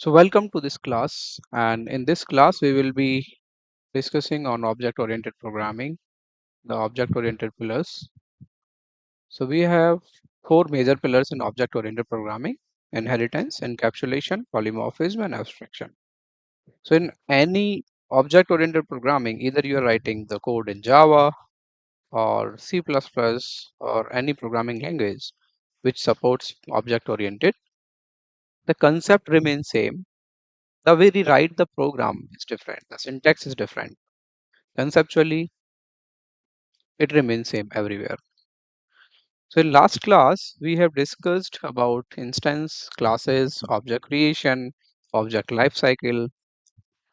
So welcome to this class, and in this class we will be discussing on object-oriented programming, the object-oriented pillars. So we have four major pillars in object-oriented programming: inheritance, encapsulation, polymorphism, and abstraction. So in any object-oriented programming, either you are writing the code in Java or C++ or any programming language which supports object-oriented, the concept remains same. The way we write the program is different. The syntax is different. Conceptually, it remains same everywhere. So in last class, we have discussed about instance, classes, object creation, object lifecycle.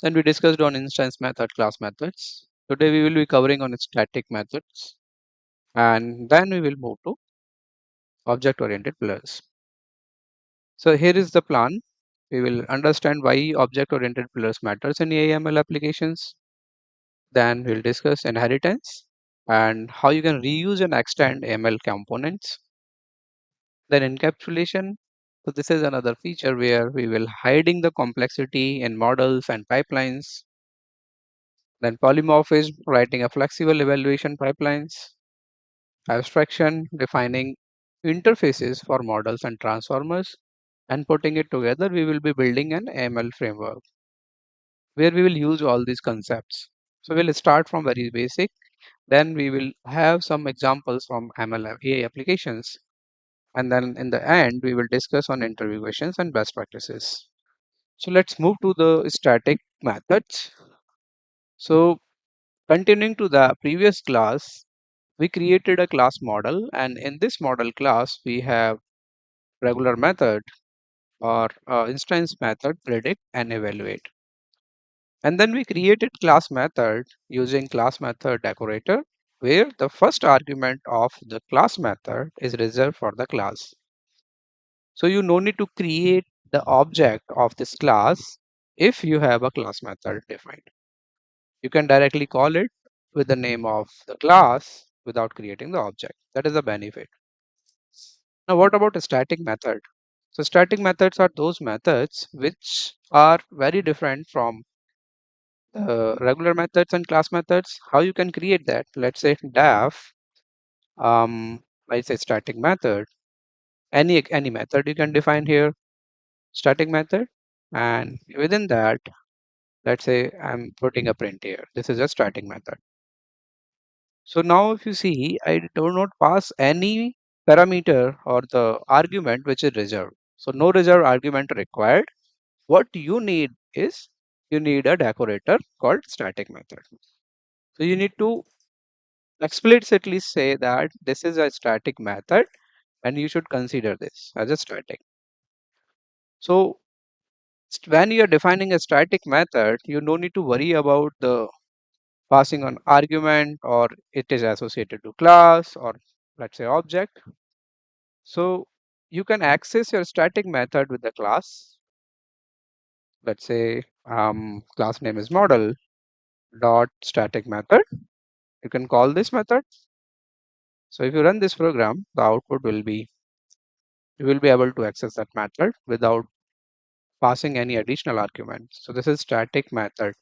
Then we discussed on instance method, class methods. Today we will be covering on static methods, and then we will move to object-oriented pillars. So here is the plan. We will understand why object-oriented pillars matters in AML applications. Then we'll discuss inheritance and how you can reuse and extend ML components. Then encapsulation. So this is another feature where we will hiding the complexity in models and pipelines. Then polymorphism, writing a flexible evaluation pipelines. Abstraction, defining interfaces for models and transformers. And putting it together, we will be building an ML framework where we will use all these concepts. So we'll start from very basic. Then we will have some examples from ML AI applications. And then in the end, we will discuss on interview questions and best practices. So let's move to the static methods. So continuing to the previous class, we created a class model, and in this model class, we have regular method or instance method, predict and evaluate. And then we created class method using class method decorator, where the first argument of the class method is reserved for the class. So you no need to create the object of this class if you have a class method defined. You can directly call it with the name of the class without creating the object. That is the benefit. Now what about a static method? So static methods are those methods which are very different from regular methods and class methods. How you can create that? Let's say def, let's say static method. Any method you can define here, static method, and within that, let's say I'm putting a print here. This is a static method. So now if you see, I do not pass any parameter or the argument which is reserved. So no reserved argument required. What you need is you need a decorator called static method. So you need to explicitly say that this is a static method and you should consider this as a static. So when you are defining a static method, you don't need to worry about the passing on argument or it is associated to class or let's say object. So you can access your static method with the class. Let's say class name is model dot static method. You can call this method. So if you run this program, the output will be, you will be able to access that method without passing any additional arguments. So this is static method.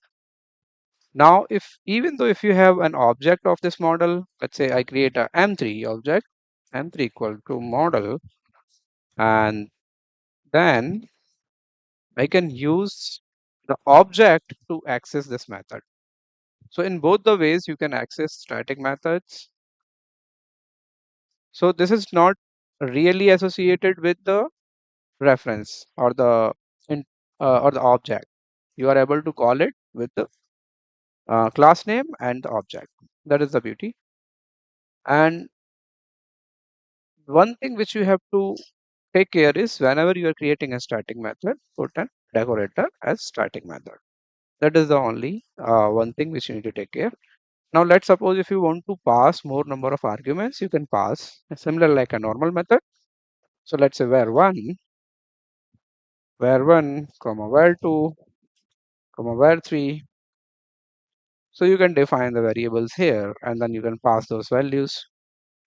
Now, if even though if you have an object of this model, let's say I create a M3 object, M3 equal to model, and then I can use the object to access this method. So in both the ways you can access static methods. So this is not really associated with the reference or the or the object. You are able to call it with the class name and the object. That is the beauty. And one thing which you have to take care is whenever you are creating a static method, put a decorator as static method. That is the only one thing which you need to take care. Now let's suppose if you want to pass more number of arguments, you can pass similar like a normal method. So let's say var1, comma var2, comma var3. So you can define the variables here and then you can pass those values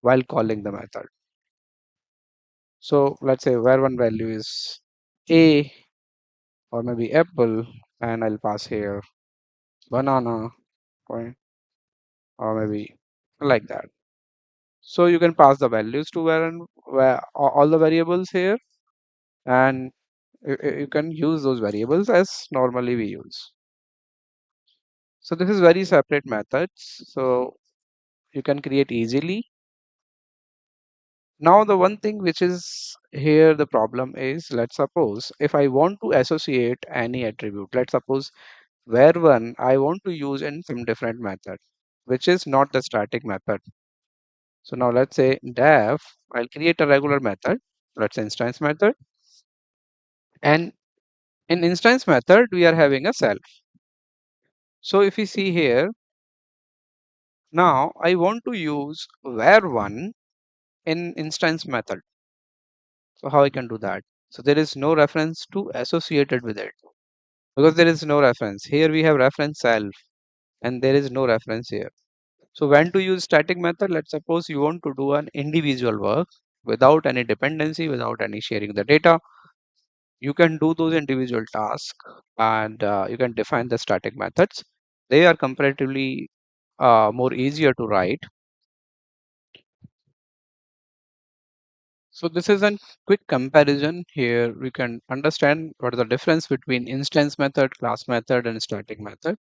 while calling the method. So let's say var1 value is a, or maybe apple, and I'll pass here banana, right? Or maybe like that. So you can pass the values to where all the variables here, and you can use those variables as normally we use. So this is very separate methods. So you can create easily. Now the one thing which is here the problem is, let's suppose if I want to associate any attribute, let's suppose where one I want to use in some different method, which is not the static method. So now let's say def, I'll create a regular method, let's say instance method, and in instance method we are having a self. So if you see here, now I want to use var1 in instance method. So how I can do that? So there is no reference to associated with it, because there is no reference. Here we have reference self and there is no reference here. So when to use static method? Let's suppose you want to do an individual work without any dependency, without any sharing the data. You can do those individual tasks, and you can define the static methods. They are comparatively more easier to write. So this is a quick comparison. Here we can understand what is the difference between instance method, class method, and static method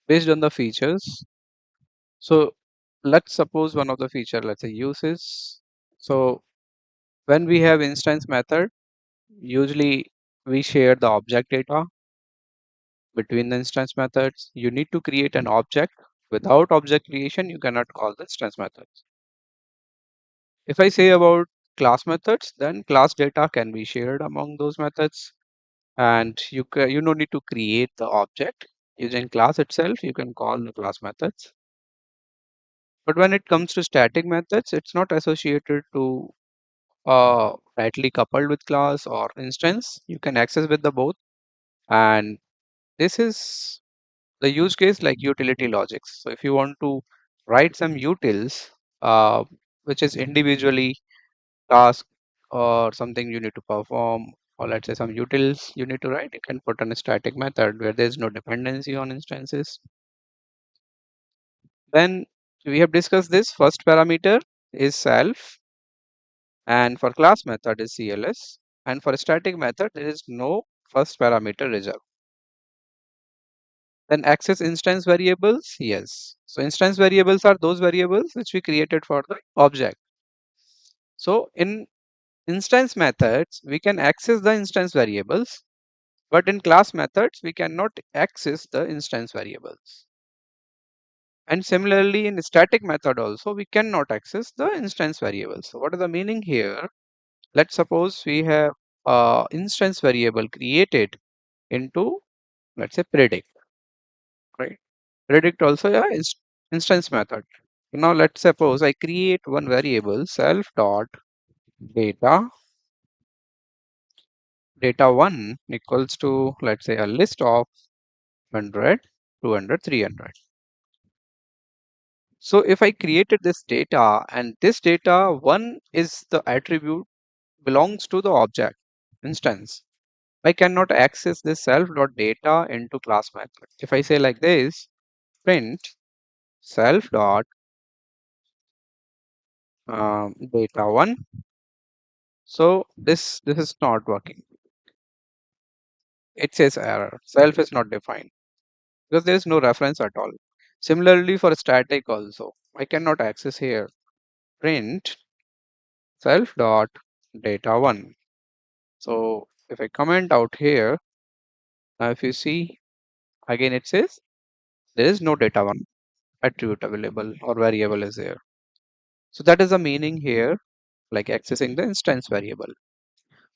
based on the features. So let's suppose one of the feature, let's say uses. So when we have instance method, usually we share the object data between the instance methods. You need to create an object. Without object creation, you cannot call the instance methods. If I say about class methods, then class data can be shared among those methods, and you don't need to create the object. Using class itself, you can call the class methods. But when it comes to static methods, it's not associated to tightly coupled with class or instance. You can access with the both, and this is the use case like utility logics. So if you want to write some utils, uh, which is individually task or something you need to perform, or let's say some utils you need to write, you can put on a static method where there is no dependency on instances. Then we have discussed this first parameter is self, and for class method is CLS, and for static method there is no first parameter reserved. Then access instance variables, yes. So instance variables are those variables which we created for the object. So in instance methods, we can access the instance variables, but in class methods, we cannot access the instance variables. And similarly, in static method also, we cannot access the instance variables. So what is the meaning here? Let's suppose we have instance variable created into, let's say, predict, right? Predict also a instance method. Now let's suppose I create one variable self dot data data1 equals to, let's say, a list of 100, 200, 300. So if I created this data, and this data 1 is the attribute belongs to the object instance, I cannot access this self dot data into class method. If I say like this, print self dot data1, so this is not working. It says error, self is not defined, because there is no reference at all. Similarly for static also, I cannot access here print self dot data1. So if I comment out here, now if you see again, it says there is no data1 attribute available or variable is there. So that is the meaning here, like accessing the instance variable.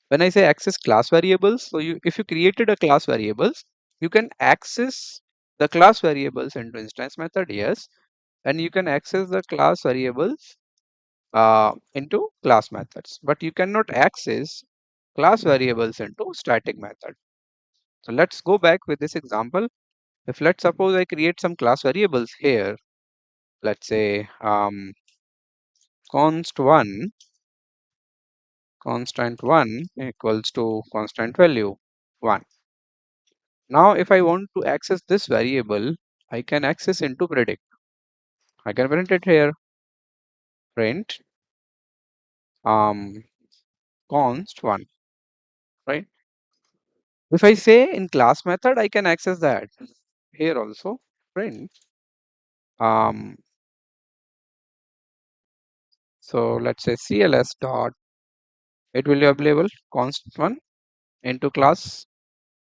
When I say access class variables, so if you created a class variables, you can access the class variables into instance method, yes, and you can access the class variables into class methods, but you cannot access class variables into static method. So let's go back with this example. If let's suppose I create some class variables here, let's say const1 constant 1 equals to constant value 1. Now if I want to access this variable, I can access into predict. I can print it here, print const 1, right? If I say in class method, I can access that here also, print um so let's say cls dot, it will be available const 1 into class,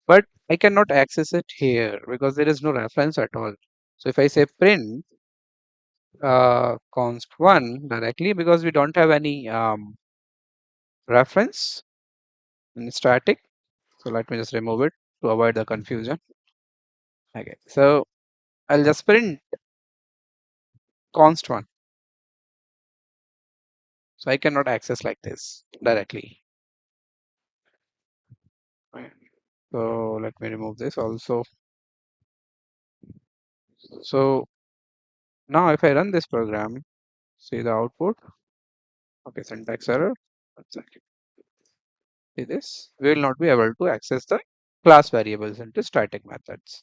but I cannot access it here because there is no reference at all. So if I say print const 1 directly, because we don't have any reference in static, so let me just remove it to avoid the confusion. Okay, so I'll just print const 1, so I cannot access like this directly. Right. So let me remove this also. So now if I run this program, see the output. Okay, syntax error. One second. See this, we will not be able to access the class variables into static methods.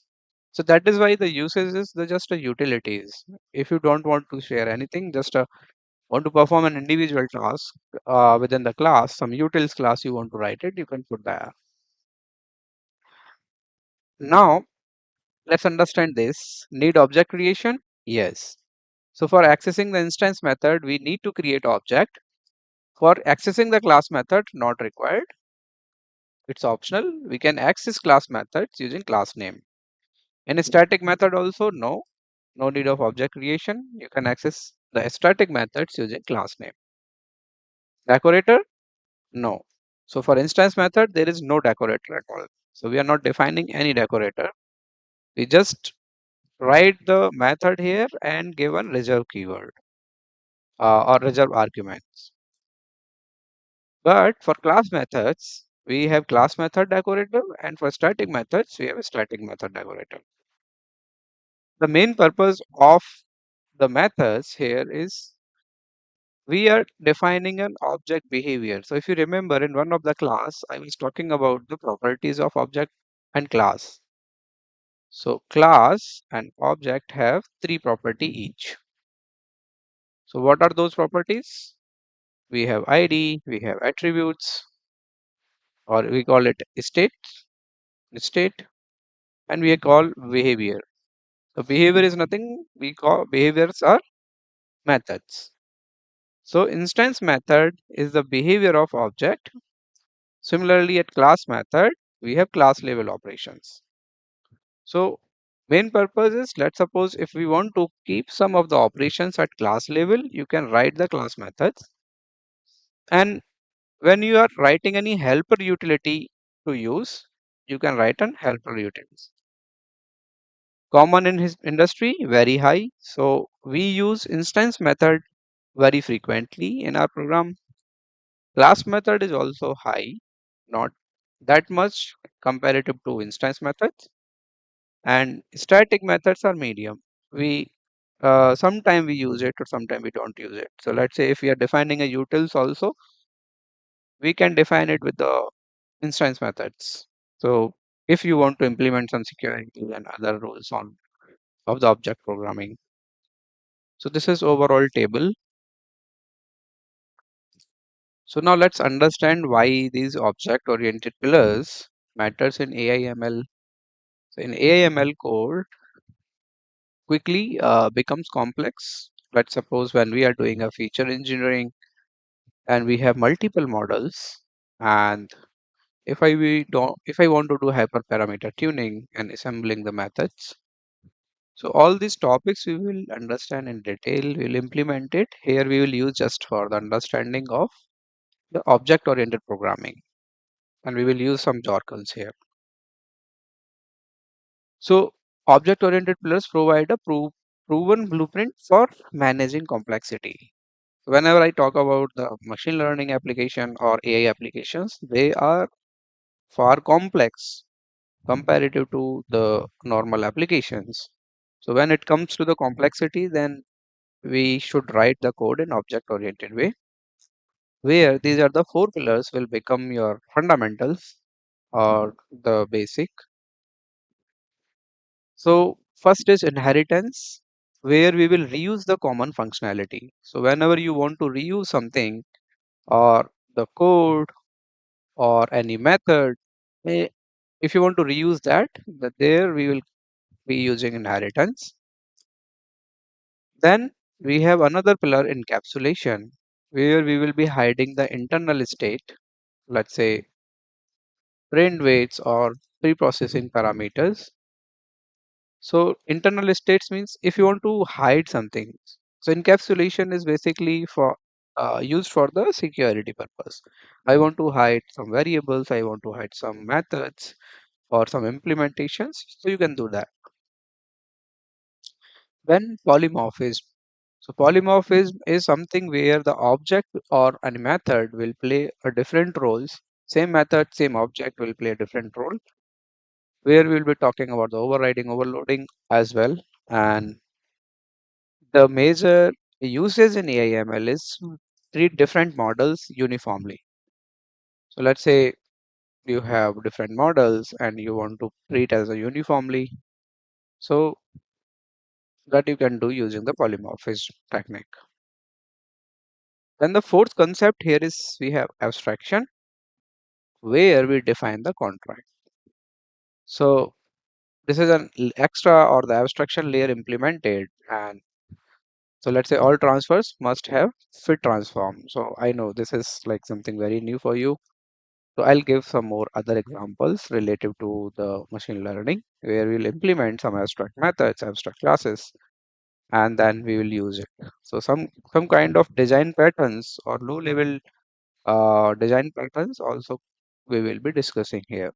So that is why the usage is just a utilities. If you don't want to share anything, just want to perform an individual task within the class, some utils class you want to write it, you can put there. Now let's understand this. Need object creation? Yes. So for accessing the instance method, we need to create object. For accessing the class method, not required. It's optional. We can access class methods using class name. In a static method also, no need of object creation. You can access the static methods using class name. Decorator? No. So for instance method, there is no decorator at all. So we are not defining any decorator. We just write the method here and give a reserve keyword or reserve arguments. But for class methods, we have class method decorator, and for static methods, we have a static method decorator. The main purpose of the methods here is we are defining an object behavior. So if you remember in one of the class, I was talking about the properties of object and class. So class and object have 3 property each. So what are those properties? We have ID, we have attributes, or we call it state, and we call behavior. So behavior is nothing, we call behaviors are methods. So instance method is the behavior of object. Similarly at class method, we have class level operations. So main purpose is, let's suppose if we want to keep some of the operations at class level, you can write the class methods. And when you are writing any helper utility to use, you can write an helper utilities. Common in his industry, very high. So we use instance method very frequently in our program. Class method is also high, not that much comparative to instance methods. And static methods are medium. We sometime we use it or sometime we don't use it. So let's say if we are defining a utils also, we can define it with the instance methods. So if you want to implement some security and other rules on of the object programming. So this is overall table. So now let's understand why these object oriented pillars matters in AI/ML. So in AI/ML code quickly becomes complex. Let's suppose when we are doing a feature engineering and we have multiple models, and if I want to do hyperparameter tuning and assembling the methods, so all these topics we will understand in detail, we will implement it. Here we will use just for the understanding of the object oriented programming, and we will use some jargons here. So object oriented pillars provide a proven blueprint for managing complexity. Whenever I talk about the machine learning application or AI applications, they are far complex comparative to the normal applications. So when it comes to the complexity, then we should write the code in object oriented way, where these are the 4 pillars will become your fundamentals or the basic. So first is inheritance, where we will reuse the common functionality. So whenever you want to reuse something or the code or any method, eh, if you want to reuse that, there we will be using inheritance. Then we have another pillar, encapsulation, where we will be hiding the internal state, let's say print weights or pre-processing parameters. So internal states means if you want to hide something. So encapsulation is basically for used for the security purpose. I want to hide some variables, I want to hide some methods or some implementations, so you can do that. Then polymorphism. So polymorphism is something where the object or a method will play a different roles. Same method, same object will play a different role. Where we will be talking about the overriding, overloading as well. And the major usage in AIML is to treat different models uniformly. So let's say you have different models and you want to treat as a uniformly. So that you can do using the polymorphism technique. Then the fourth concept here is we have abstraction, where we define the contract. So this is an extra or the abstraction layer implemented, and so let's say all transfers must have fit transform. So I know this is like something very new for you. So I'll give some more other examples relative to the machine learning, where we'll implement some abstract methods, abstract classes, and then we will use it. So some kind of design patterns or low level design patterns also we will be discussing here.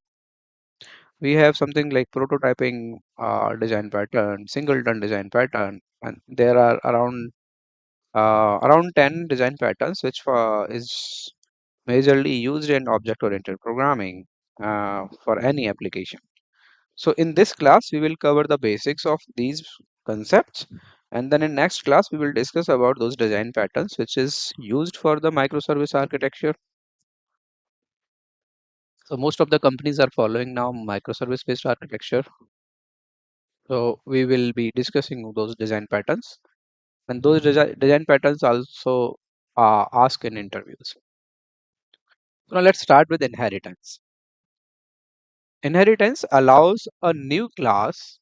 We have something like prototyping design pattern, singleton design pattern, and there are around 10 design patterns which is majorly used in object-oriented programming for any application. So in this class, we will cover the basics of these concepts, and then in next class, we will discuss about those design patterns which is used for the microservice architecture. So most of the companies are following now microservice-based architecture. So we will be discussing those design patterns, and those design patterns also asked in interviews. So now let's start with inheritance. Inheritance allows a new class,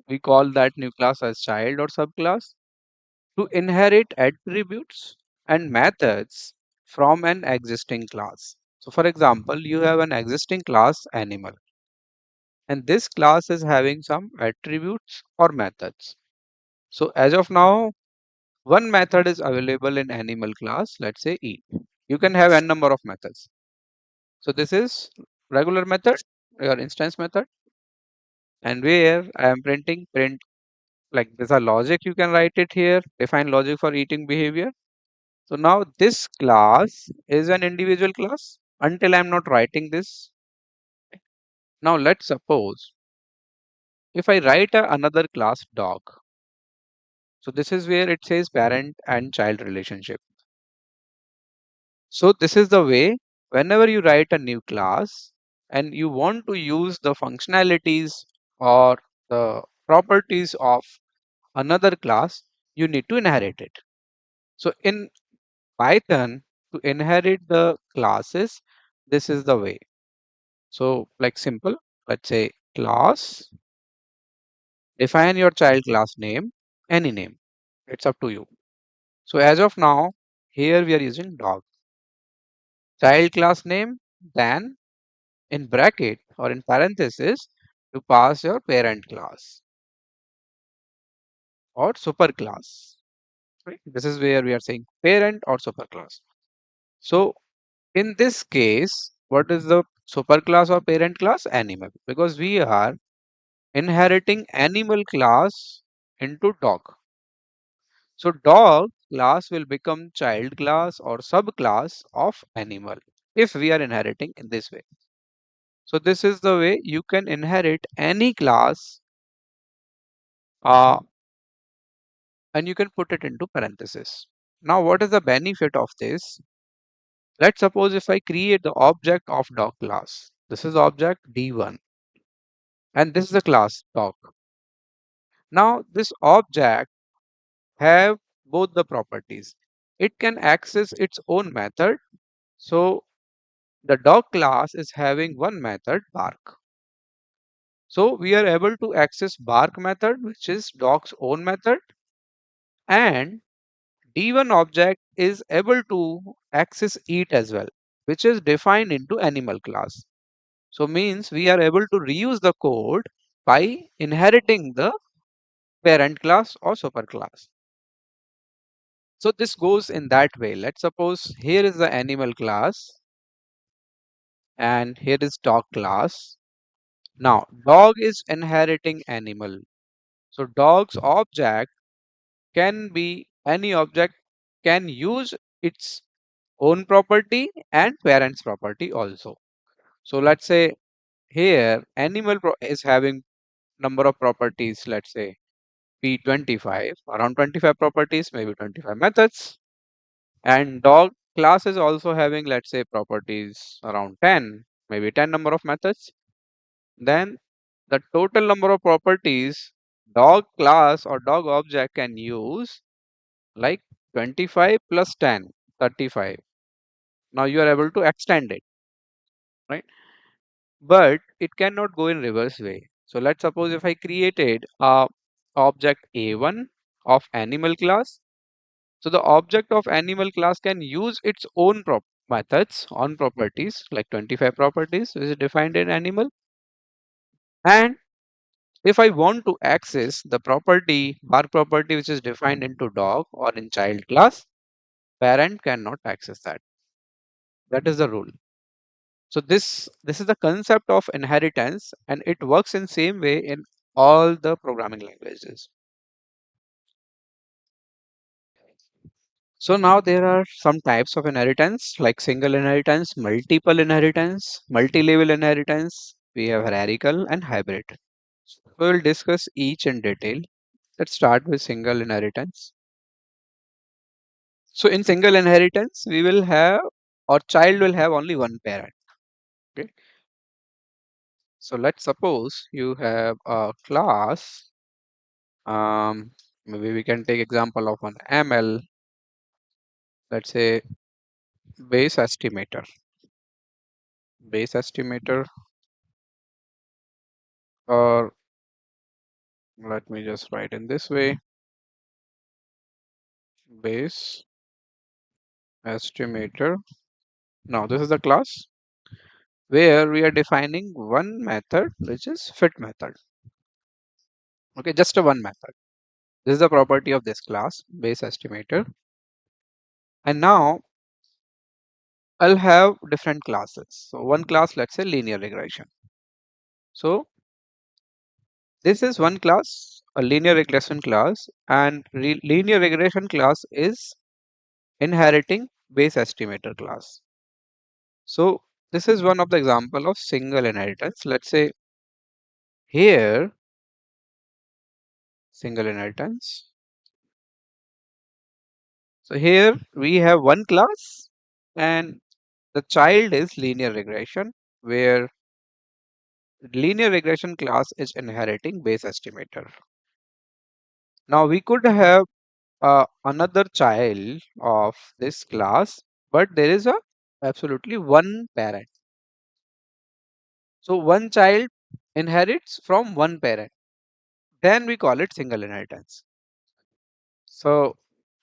we call that new class as child or subclass, to inherit attributes and methods from an existing class. So for example, you have an existing class animal, and this class is having some attributes or methods. So as of now, one method is available in animal class, let's say eat. You can have n number of methods. So this is regular method, your instance method, and where I am printing print, like there's a logic, you can write it here, define logic for eating behavior. So now this class is an individual class until I'm not writing this. Now let's suppose if I write another class dog. So this is where it says parent and child relationship. So this is the way whenever you write a new class and you want to use the functionalities or the properties of another class, you need to inherit it. So in Python, to inherit the classes, this is the way. So like simple, let's say class, define your child class name, any name. It's up to you. So as of now, here we are using dog. Child class name, then in bracket or in parenthesis, to pass your parent class or superclass. Right? This is where we are saying parent or superclass. So in this case, what is the superclass or parent class? Animal, because we are inheriting animal class into dog. So dog class will become child class or subclass of animal if we are inheriting in this way. So this is the way you can inherit any class uh, and you can put it into parenthesis. Now what is the benefit of this? Let's suppose if I create the object of dog class. This is object D1, and this is the class dog. Now this object have both the properties. It can access its own method. So the dog class is having one method bark. So we are able to access bark method, which is dog's own method, and D1 object is able to access eat as well, which is defined into animal class. So means we are able to reuse the code by inheriting the parent class or superclass. So this goes in that way. Let's suppose here is the animal class and here is dog class. Now dog is inheriting animal. So dog's object can be any object can use its own property and parent's property also. So let's say here animal is having number of properties, let's say P25, around 25 properties, maybe 25 methods. And dog class is also having, let's say, properties around 10, maybe 10 number of methods. Then the total number of properties dog class or dog object can use like 25 plus 10, 35. Now you are able to extend it, right? But it cannot go in reverse way. So let's suppose if I created a object A1 of animal class. So the object of animal class can use its own methods on properties like 25 properties which is defined in animal. And if I want to access the property bark property which is defined into dog or in child class, parent cannot access that. That is the rule. So this is the concept of inheritance, and it works in same way in all the programming languages. So now there are some types of inheritance like single inheritance, multiple inheritance, multi-level inheritance. We have hierarchical and hybrid. We will discuss each in detail. Let's start with single inheritance. So in single inheritance, we will have or child will have only one parent. Okay. So let's suppose you have a class. Maybe we can take example of an ML. Let's say base estimator. Base estimator, or let me just write in this way, base estimator. Now this is the class where we are defining one method which is fit method. Okay, just a one method. This is the property of this class, base estimator. And now I'll have different classes. So one class, let's say linear regression. So this is one class, a linear regression class, and linear regression class is inheriting base estimator class. So this is one of the example of single inheritance. Let's say here single inheritance. So here we have one class and the child is linear regression, where linear regression class is inheriting base estimator. Now we could have another child of this class, but there is a absolutely one parent. So one child inherits from one parent. Then we call it single inheritance. So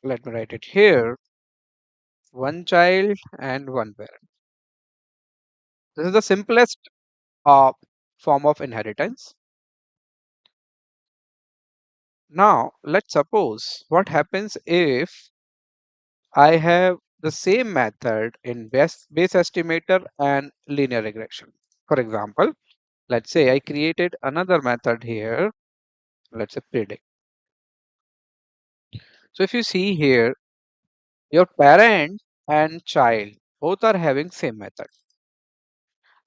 let me write it here, one child and one parent. This is the simplest form of inheritance. Now let's suppose what happens if I have the same method in base estimator and linear regression. For example, let's say I created another method here, let's say predict. So if you see here, your parent and child both are having same method.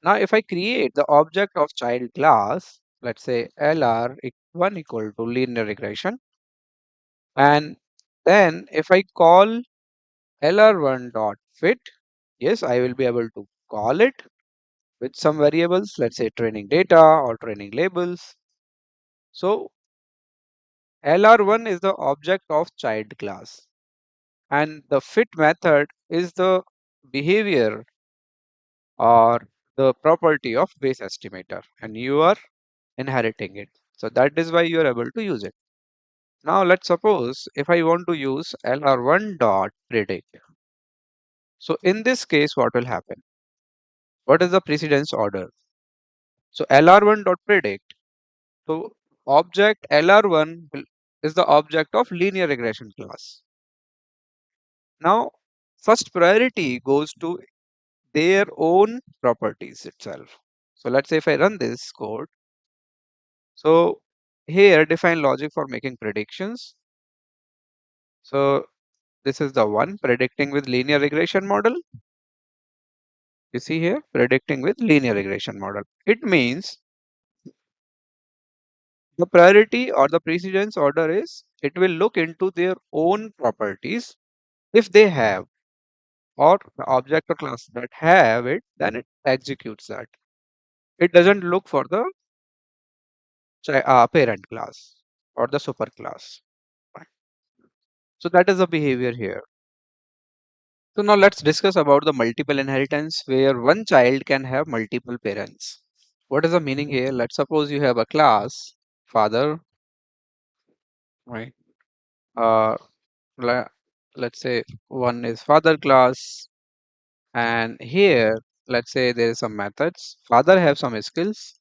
Now if I create the object of child class, let's say LR1 equal to linear regression, and then if I call LR1 dot fit, yes, I will be able to call it. with some variables, let's say training data or training labels. So LR1 is the object of child class, and the fit method is the behavior or the property of base estimator, and you are inheriting it. So that is why you are able to use it. Now let's suppose if I want to use LR1 dot predict. So in this case, what will happen? What is the precedence order? So LR1 dot predict. So object LR1 is the object of linear regression class. Now first priority goes to their own properties itself. So let's say if I run this code, so here define logic for making predictions. So this is the one predicting with linear regression model. You see here predicting with linear regression model. It means the priority or the precedence order is it will look into their own properties. If they have or the object or class that have it, then it executes that. It doesn't look for the parent class or the superclass. Right. So that is the behavior here. So now let's discuss about the multiple inheritance where one child can have multiple parents. What is the meaning here? Let's suppose you have a class father, right? Uh, le- let's say one is father class, and here let's say there is some methods. Father have some skills.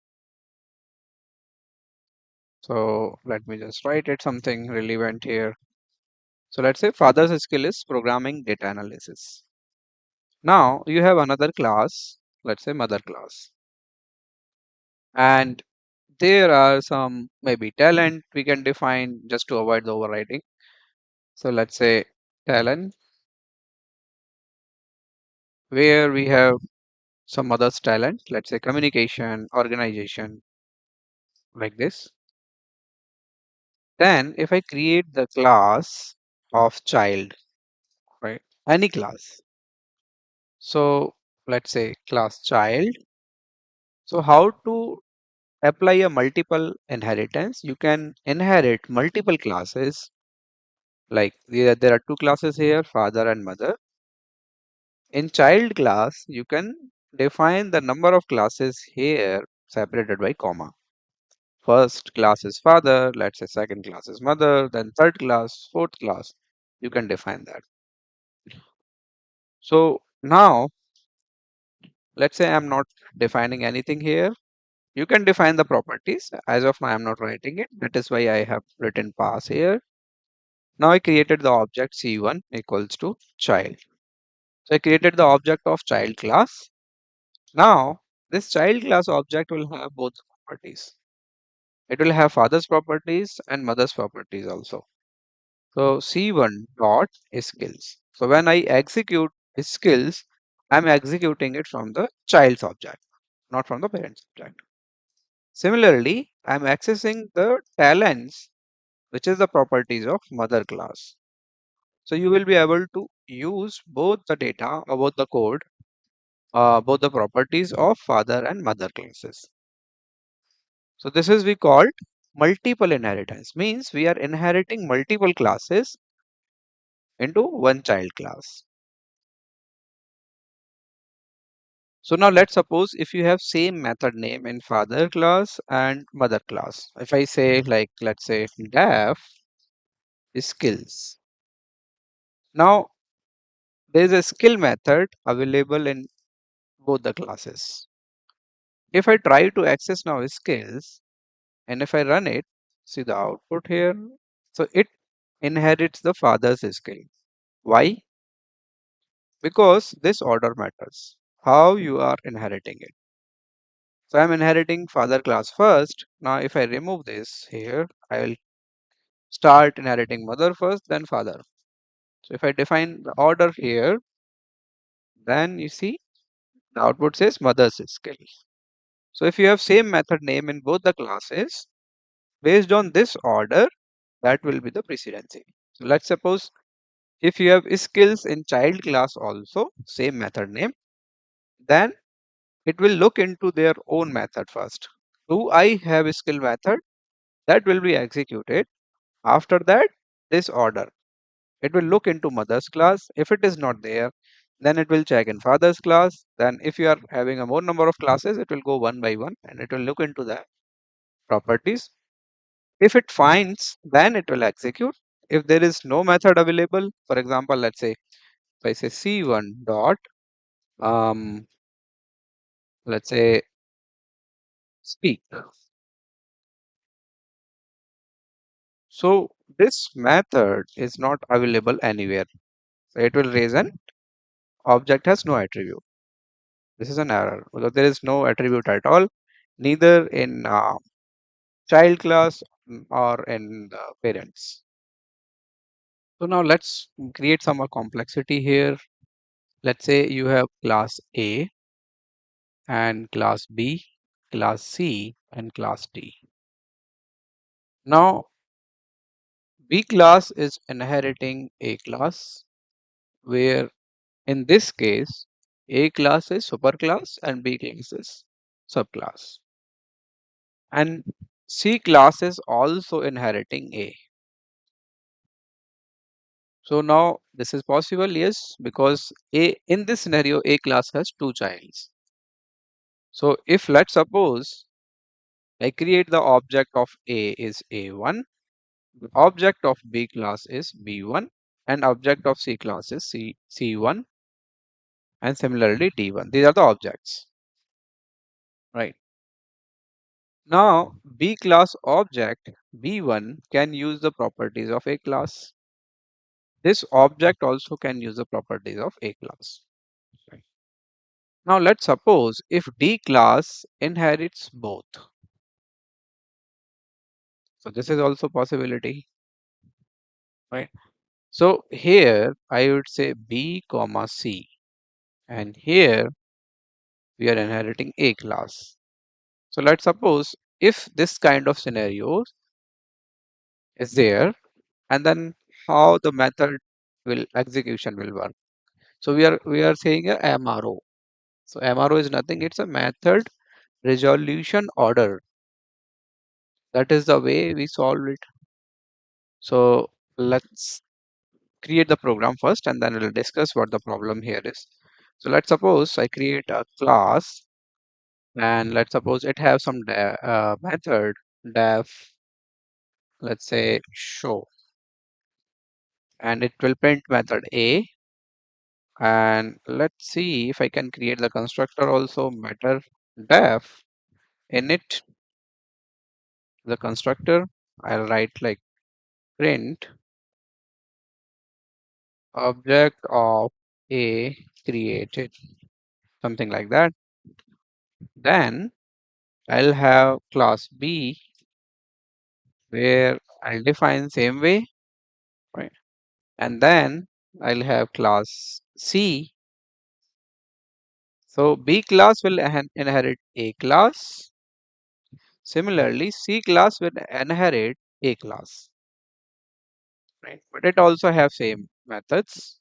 So let me just write it something relevant here. So let's say father's skill is programming data analysis. Now you have another class, let's say mother class, and there are some maybe talent we can define just to avoid the overriding. So let's say talent where we have some other's talent, let's say communication, organization, like this. Then if I create the class of child, right, any class. So let's say class child. So how to apply a multiple inheritance? You can inherit multiple classes. Like there are two classes here, father and mother. In child class, you can define the number of classes here separated by comma. First class is father, let's say second class is mother, then third class, fourth class. You can define that. So now, let's say I'm not defining anything here. You can define the properties. As of now, I'm not writing it. That is why I have written pass here. Now I created the object C1 equals to child. So I created the object of child class. Now this child class object will have both properties. It will have father's properties and mother's properties also. So C1 dot skills. So when I execute skills, I'm executing it from the child's object, not from the parent's object. Similarly, I'm accessing the talents, which is the properties of mother class. So you will be able to use both the data or both the code, both the properties of father and mother classes. So this is we called multiple inheritance. Means we are inheriting multiple classes into one child class. So now let's suppose if you have same method name in father class and mother class. If I say like let's say def skills. Now there is a skill method available in both the classes. If I try to access now skills and if I run it, see the output here. So it inherits the father's skill. Why? Because this order matters. How you are inheriting it. So I'm inheriting father class first. Now if I remove this here, I will start inheriting mother first, then father. So if I define the order here, then you see the output says mother's skill. So if you have same method name in both the classes, based on this order, that will be the precedency. So let's suppose if you have skills in child class also, same method name, then it will look into their own method first. Do I have a skill method? That will be executed. After that, this order. It will look into mother's class. If it is not there, then it will check in father's class. Then if you are having a more number of classes, it will go one by one and it will look into the properties. If it finds, then it will execute. If there is no method available, for example, let's say if I say C1 dot, let's say speak. So this method is not available anywhere. So it will raise an object has no attribute. This is an error because there is no attribute at all, neither in child class or in the parents. So now let's create some more complexity here. Let's say you have class A and class B, class C and class D. Now B class is inheriting A class, where in this case A class is superclass and B class is subclass. And C class is also inheriting A. So now this is possible, yes, because A in this scenario A class has two childs. So if let's suppose I create the object of A is A1, the object of B class is B1, and object of C class is C1, and similarly D1. These are the objects, right? Now B class object B1 can use the properties of A class. This object also can use the properties of A class. Right. Now let's suppose if D class inherits both. So this is also possibility, right? So here I would say B comma C, and here we are inheriting A class. So let's suppose if this kind of scenario is there, and then how the method will execution will work. So we are saying a MRO. So MRO is nothing, it's a method resolution order. That is the way we solve it. So let's create the program first and then we'll discuss what the problem here is. So let's suppose I create a class and let's suppose it have some method def, let's say show, and it will print method A. And let's see if I can create the constructor also, method def init the constructor. I'll write like print object of A created, something like that. Then I'll have class B where I'll define same way, right? And then I'll have class C. So B class will inherit A class. Similarly, C class will inherit A class, right? But it also have same methods.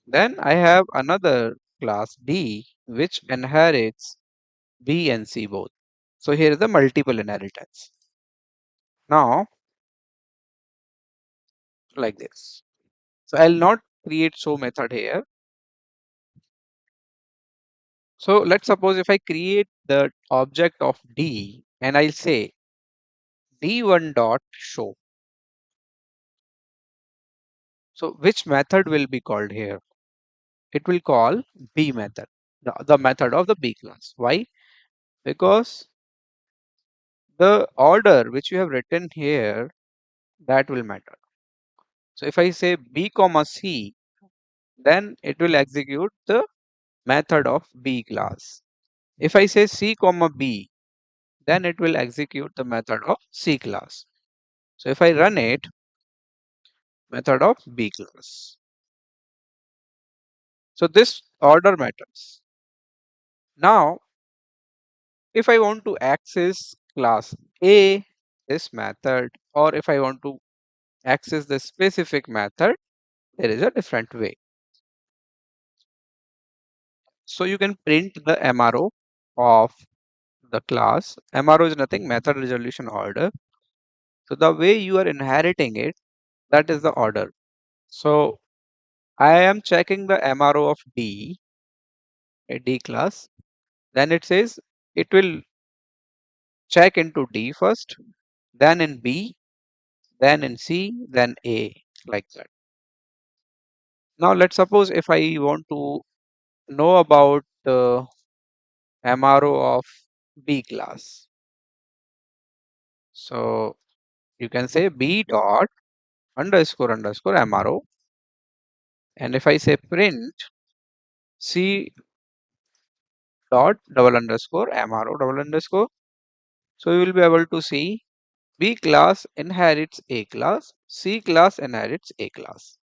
Then I have another class D which inherits B and C both. So here is the multiple inheritance. Now like this. So I'll not create show method here. So let's suppose if I create the object of D and I'll say D1 dot show. So which method will be called here? It will call B method, the method of the B class. Why? Because the order which you have written here, that will matter. So if I say B comma C, then it will execute the method of B class. If I say C comma B, then it will execute the method of C class. So if I run it, method of B class. So this order matters. Now, if I want to access class A, this method, or if I want to access the specific method, there is a different way. So you can print the MRO of the class. MRO is nothing, method resolution order. So the way you are inheriting it, that is the order. So I am checking the MRO of D, a D class. Then it says it will check into D first, then in B, then in C, then A, like that. Now let's suppose if I want to know about the MRO of B class. So you can say B dot underscore underscore MRO. And if I say print C dot double underscore MRO double underscore, so you will be able to see B class inherits A class, C class inherits A class.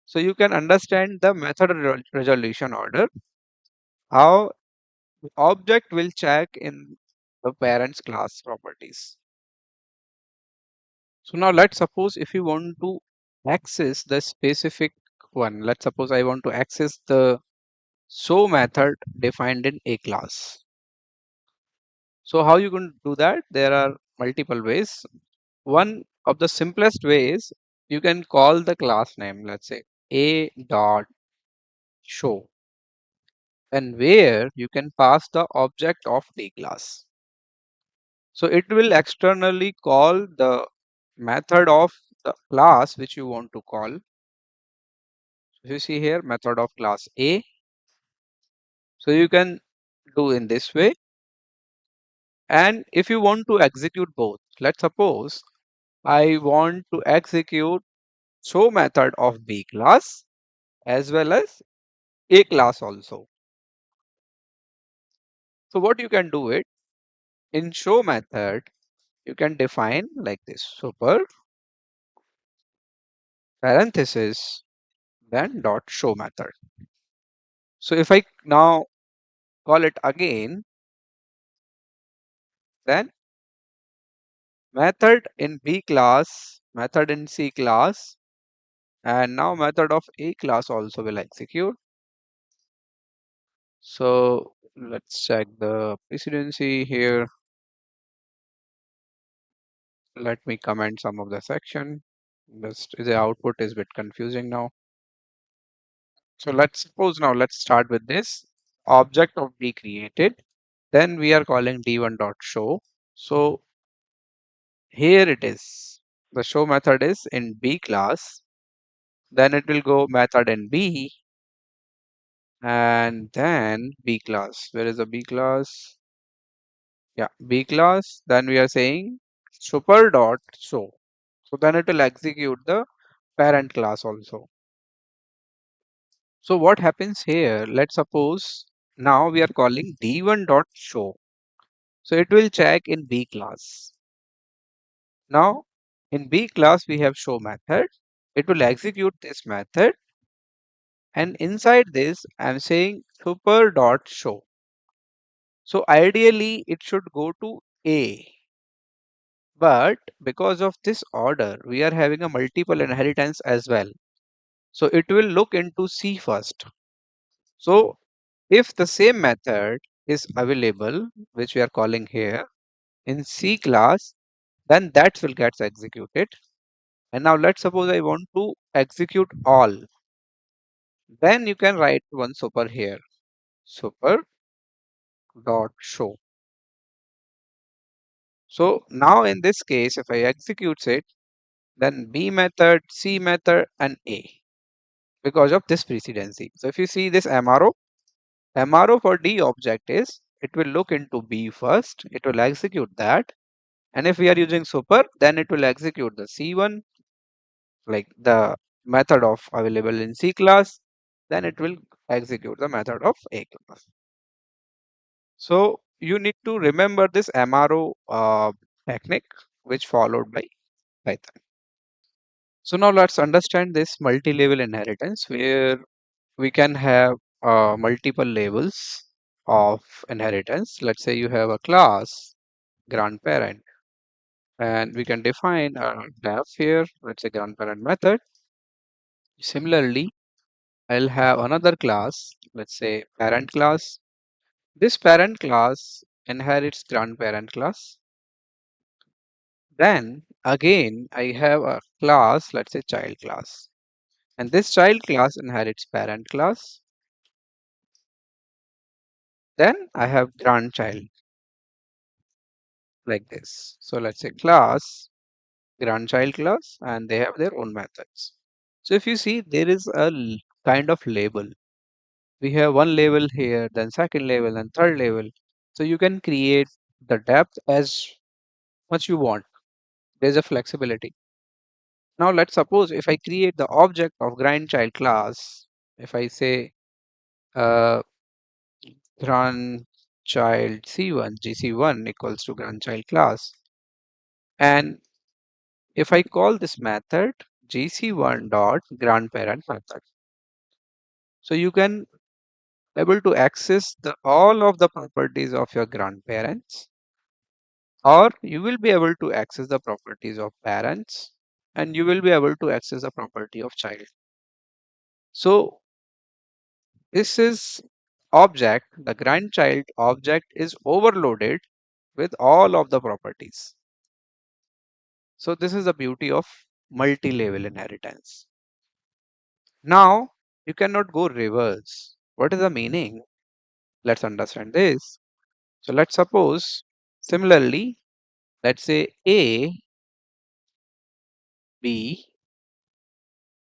So you can understand the method resolution order, how object will check in the parent's class properties. So now let's suppose if you want to access the specific one, let's suppose I want to access the show method defined in A class. So how you going to do that? There are multiple ways. One of the simplest ways, you can call the class name, let's say A dot show, and where you can pass the object of D class. So it will externally call the method of the class which you want to call. If you see here, method of class A. So you can do in this way. And if you want to execute both, let's suppose I want to execute show method of B class as well as A class also. So what you can do it in show method, you can define like this: super parenthesis then dot show method. So if I now call it again, then method in B class, method in C class, and now method of A class also will execute. So let's check the precedency here. Let me comment some of the section. Just the output is a bit confusing now. So let's suppose now let's start with this object of D created. Then we are calling d1.show. So here it is. The show method is in B class. Then it will go method in B and then B class. Where is the B class? Yeah, B class. Then we are saying super dot show. So then it will execute the parent class also. So what happens here? Let's suppose now we are calling d1 dot show. So it will check in B class. Now in B class we have show method. It will execute this method, and inside this I'm saying super dot show. So ideally it should go to A, but because of this order we are having a multiple inheritance as well. So it will look into C first. So if the same method is available, which we are calling here in C class, then that will get executed. And now let's suppose I want to execute all. Then you can write one super here, super dot show. So now in this case, if I execute it, then B method, C method, and A because of this precedency. So if you see this MRO for D object is it will look into B first, it will execute that. And if we are using super, then it will execute the C1, like the method of available in C class, then it will execute the method of A class. So you need to remember this MRO technique which followed by Python. So now let's understand this multi-level inheritance where we can have multiple levels of inheritance. Let's say you have a class grandparent and we can define a def here, let's say grandparent method. Similarly, I'll have another class, let's say parent class. This parent class inherits grandparent class. Then again, I have a class, let's say child class. And this child class inherits parent class. Then I have grandchild like this. So let's say class, grandchild class, and they have their own methods. So if you see, there is a kind of label. We have one label here, then second label, and third label. So you can create the depth as much you want. There's a flexibility. Now let's suppose if I create the object of grandchild class, if I say uh, grandchild C1, GC1 equals to grandchild class. And if I call this method GC1 dot grandparent method, so you can able to access the all of the properties of your grandparents, or you will be able to access the properties of parents, and you will be able to access the property of child. So this is object, the grandchild object is overloaded with all of the properties. So this is the beauty of multi-level inheritance. Now you cannot go reverse. What is the meaning? Let's understand this. So let's suppose similarly, let's say A, B,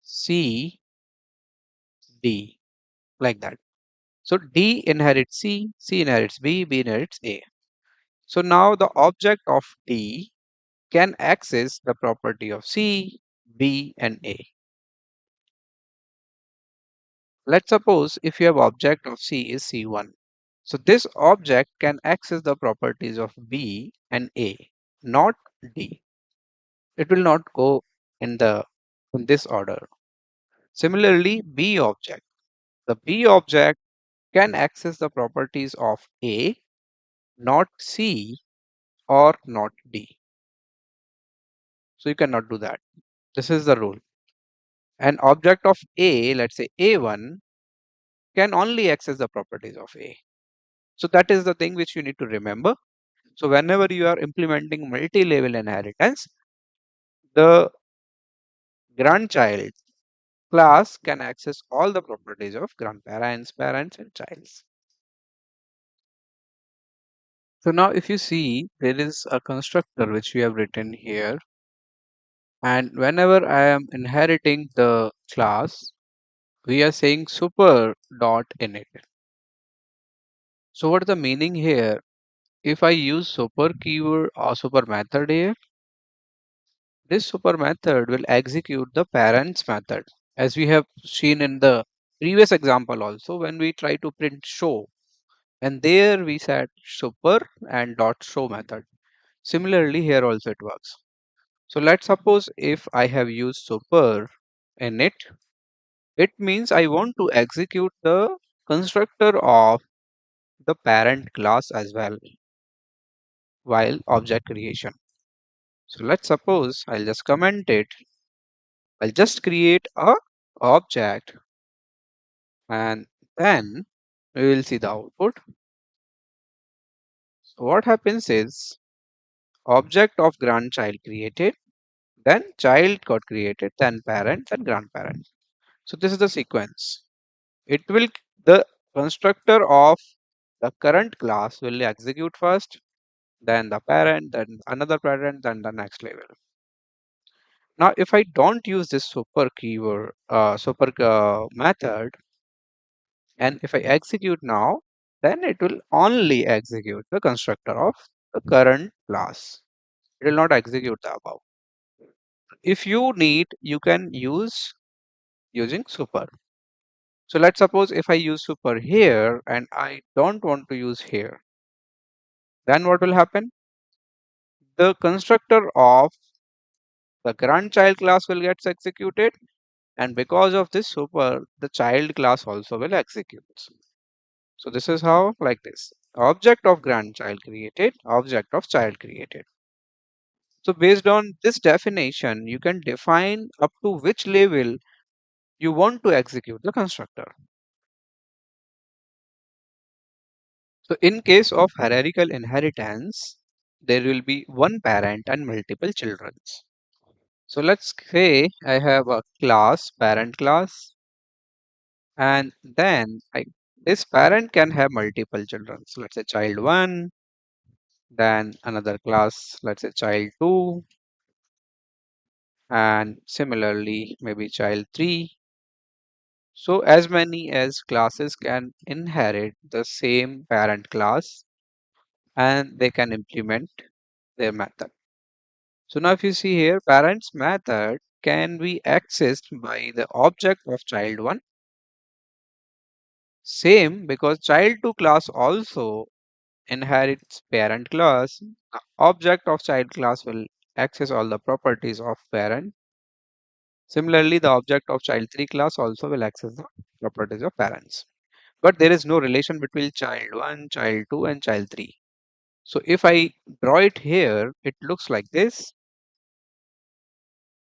C, D, like that. So D inherits C, C inherits B, B inherits A. So now the object of D can access the property of C, B, and A. Let's suppose if you have object of C is C1. So this object can access the properties of B and A, not D. It will not go in this order. Similarly, B object. The B object can access the properties of A, not C or not D. So you cannot do that. This is the rule. An object of A, let's say A1, can only access the properties of A. So that is the thing which you need to remember. So whenever you are implementing multi-level inheritance, the grandchild class can access all the properties of grandparents, parents, and childs. So now if you see, there is a constructor which we have written here. And whenever I am inheriting the class, we are saying super dot init. So what is the meaning here? If I use super keyword or super method here, this super method will execute the parents method, as we have seen in the previous example also when we try to print show, and there we said super and dot show method. Similarly here also it works. So let's suppose if I have used super init, it means I want to execute the constructor of the parent class as well while object creation. So let's suppose I'll just comment it. I'll just create a object, and then we will see the output. So what happens is object of grandchild created, then child got created, then parent, then grandparent. So this is the sequence. It will the constructor of the current class will execute first, then the parent, then another parent, then the next level. Now, if I don't use this super keyword, super method, and if I execute now, then it will only execute the constructor of the current class. It will not execute the above. If you need, you can use using super. So let's suppose if I use super here and I don't want to use here, then what will happen? The constructor of the grandchild class will get executed, and because of this super, the child class also will execute. So this is how, like this, object of grandchild created, object of child created. So based on this definition, you can define up to which level you want to execute the constructor. So in case of hierarchical inheritance, there will be one parent and multiple children. So let's say I have a class, parent class, and then this parent can have multiple children. So let's say child 1, then another class, let's say child 2, and similarly maybe child 3. So as many as classes can inherit the same parent class and they can implement their method. So now if you see here, parents method can be accessed by the object of child 1. Same because child 2 class also inherits parent class. The object of child class will access all the properties of parent. Similarly, the object of child 3 class also will access the properties of parents. But there is no relation between child 1, child 2 and child 3. So if I draw it here, it looks like this.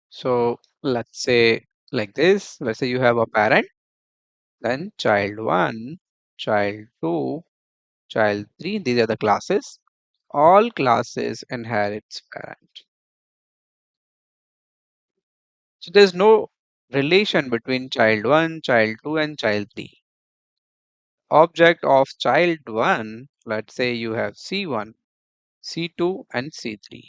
So let's say like this. Let's say you have a parent, then child 1, child 2, child 3. These are the classes. All classes inherits parent. So there's no relation between child 1, child 2 and child 3. Object of child 1, let's say you have C1, C2 and C3.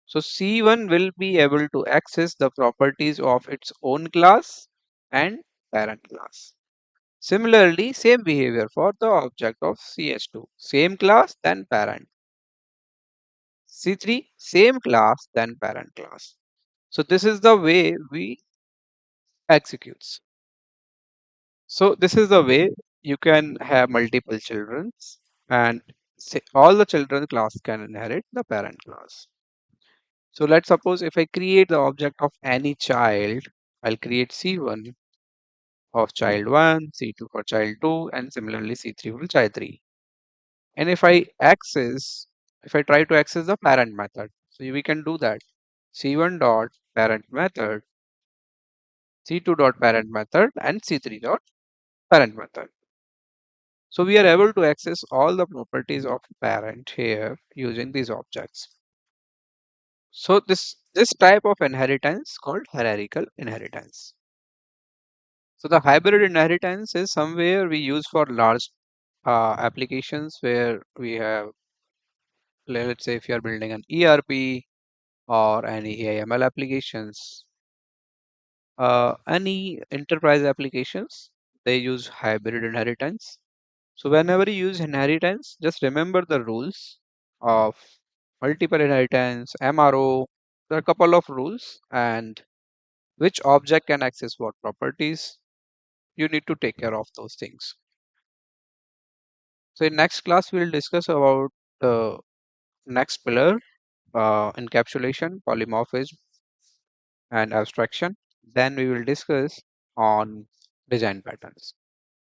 So C1 will be able to access the properties of its own class and parent class. Similarly, same behavior for the object of CS2, same class then parent. C3, same class then parent class. So this is the way we executes. So this is the way you can have multiple children and say all the children class can inherit the parent class. So let's suppose if I create the object of any child, I'll create C1 of child 1, C2 for child 2, and similarly C3 for child 3. And if I try to access the parent method, so we can do that. C1 dot parent method, C2 dot parent method, and C3 dot parent method. So we are able to access all the properties of parent here using these objects. So this type of inheritance called hierarchical inheritance. So the hybrid inheritance is somewhere we use for large applications where we have, let's say if you are building an ERP or any AML applications, any enterprise applications, they use hybrid inheritance. So whenever you use inheritance, just remember the rules of multiple inheritance, MRO. There are a couple of rules and which object can access what properties. You need to take care of those things. So in next class, we will discuss about the next pillar, encapsulation, polymorphism, and abstraction. Then we will discuss on design patterns.